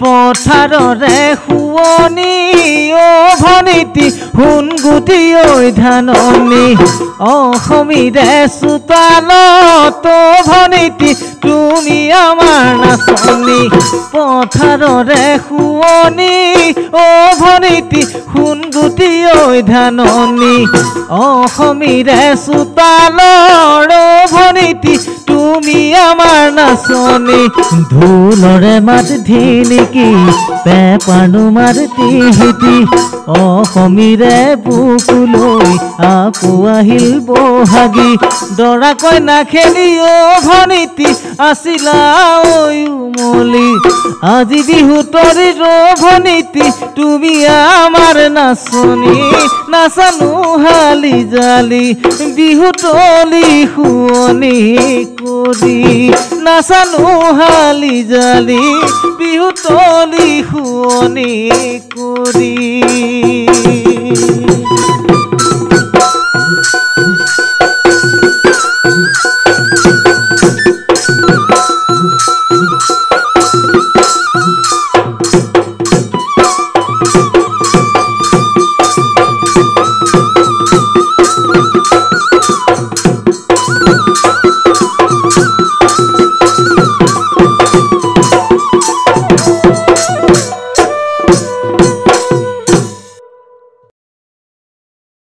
পথাৰৰে শুৱনি অ ভনিতি শুন গুটি ঐ ধাননি অসমীৰে চোতালত ভনিতি তুমি আমাৰ নাচনি পথাৰৰে শুৱনি অ ভনিতি শুন গুটি ঐ ধাননি অসমীৰে চোতালৰ ভনিতি তুমি আমাৰ নাচনি ঢোলৰে মাত ধিনিকি পেপানো মাত তিহিতি অসমীৰে বুকুলৈ আকৌ আহিল বহাগী দৰা কইনা খেলি অ ভনিতি আছিলা ঐ উমলি আজি বিহু তৰিৰ ভনিতি তুমি আমাৰ নাচনি নাচানো হালি জালি বিহু তলি শুৱনি কৰি নাচানো হালি জালি বিহু তলি শুৱনি কৰি